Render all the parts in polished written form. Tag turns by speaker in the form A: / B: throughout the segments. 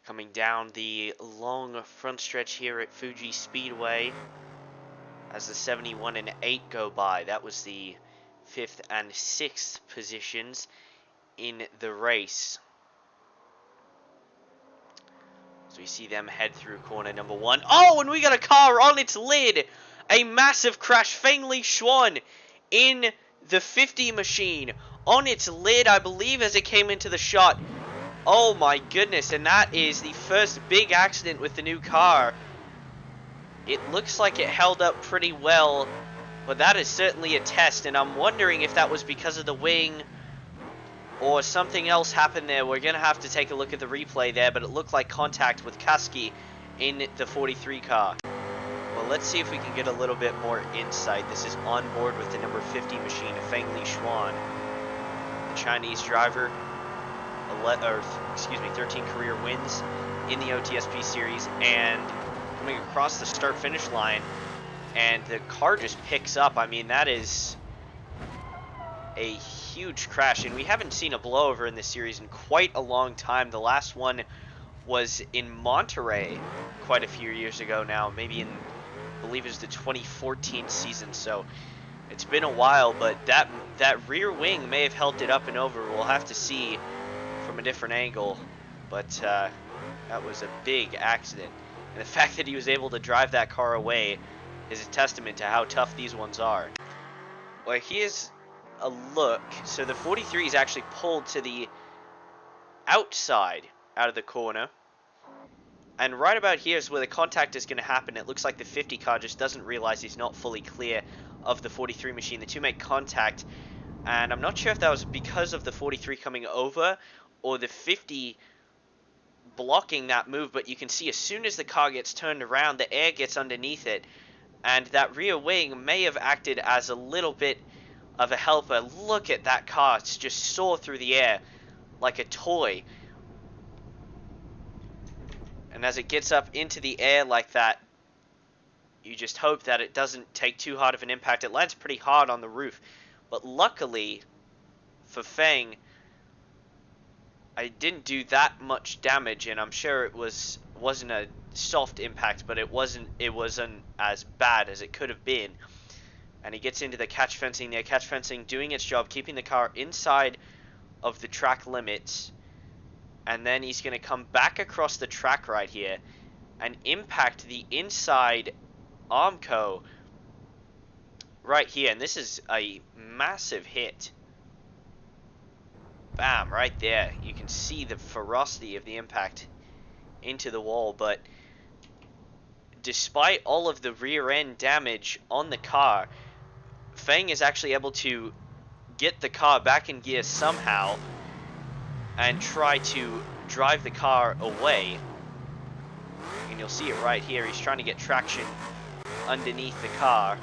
A: Coming down the long front stretch here at Fuji Speedway as the 71 and 8 go by. That was the 5th and 6th positions in the race. So we see them head through corner number 1. Oh, and we got a car on its lid! A massive crash. Feng-Li Shuan in the 50 machine on its lid, I believe, as it came into the shot. Oh my goodness, and that is the first big accident with the new car. It looks like it held up pretty well, but that is certainly a test, and I'm wondering if that was because of the wing or something else happened there. We're going to have to take a look at the replay there, but it looked like contact with Kaski in the 43 car. Well, let's see if we can get a little bit more insight. This is on board with the number 50 machine, Feng-Li Shuan, the Chinese driver. 13 career wins in the OTSP series, and coming across the start-finish line, and the car just picks up. I mean, that is a huge crash, and we haven't seen a blowover in this series in quite a long time. The last one was in Monterey quite a few years ago now, maybe in, I believe it was the 2014 season, so it's been a while, but that rear wing may have helped it up and over. We'll have to see from a different angle, but that was a big accident, and the fact that he was able to drive that car away is a testament to how tough these ones are. Well, here's a look. So the 43 is actually pulled to the outside out of the corner, and right about here is where the contact is going to happen. It looks like the 50 car just doesn't realize he's not fully clear of the 43 machine. The two make contact, and I'm not sure if that was because of the 43 coming over or the 50 blocking that move, but you can see as soon as the car gets turned around, the air gets underneath it, and that rear wing may have acted as a little bit of a helper. Look at that car, it's just soar through the air like a toy, and as it gets up into the air like that, you just hope that it doesn't take too hard of an impact. It lands pretty hard on the roof, but luckily for Feng, I didn't do that much damage, and I'm sure it wasn't a soft impact, but it wasn't as bad as it could have been. And he gets into the catch fencing there. Catch fencing doing its job, keeping the car inside of the track limits, and then he's going to come back across the track right here and impact the inside Armco right here, and this is a massive hit. Bam, right there. You can see the ferocity of the impact into the wall, but despite all of the rear end damage on the car, Feng is actually able to get the car back in gear somehow and try to drive the car away. And you'll see it right here. He's trying to get traction underneath the car,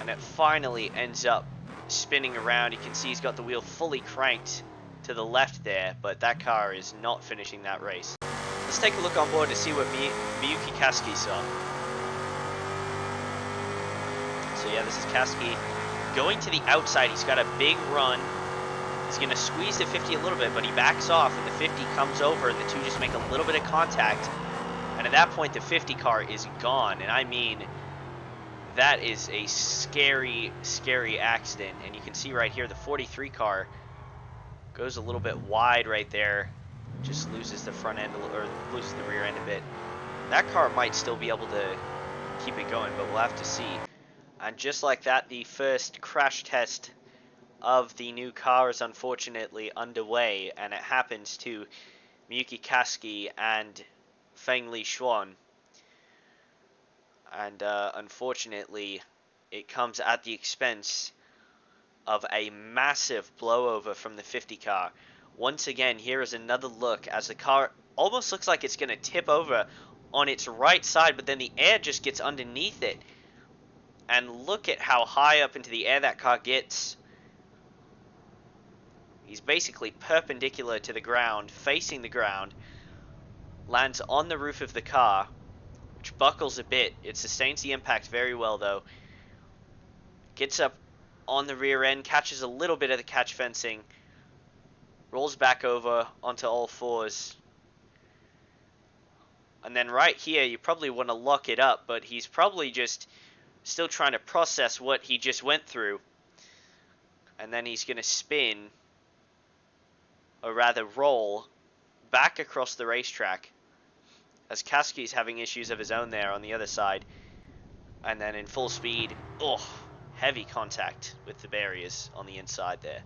A: and it finally ends up spinning around. You can see he's got the wheel fully cranked to the left there, but that car is not finishing that race. Let's take a look on board to see what Miyuki Kaski saw. So yeah, this is Kaski going to the outside. He's got a big run. He's going to squeeze the 50 a little bit, but he backs off, and the 50 comes over, and the two just make a little bit of contact. And at that point, the 50 car is gone, and I mean, that is a scary, scary accident. And you can see right here, the 43 car goes a little bit wide right there. Just loses the front end, or loses the rear end a bit. That car might still be able to keep it going, but we'll have to see. And just like that, the first crash test of the new car is unfortunately underway, and it happens to Miyuki Kaski and Feng-Li Shuan. And unfortunately, it comes at the expense of a massive blowover from the 50 car. Once again, here is another look as the car almost looks like it's going to tip over on its right side, but then the air just gets underneath it. And look at how high up into the air that car gets. He's basically perpendicular to the ground, facing the ground, lands on the roof of the car, which buckles a bit. It sustains the impact very well, though. Gets up on the rear end, catches a little bit of the catch fencing, rolls back over onto all fours, And then right here, you probably want to lock it up, but he's probably just still trying to process what he just went through. And then he's going to spin, or rather roll, back across the racetrack, as Kasky's having issues of his own there on the other side. And then in full speed, oh, heavy contact with the barriers on the inside there.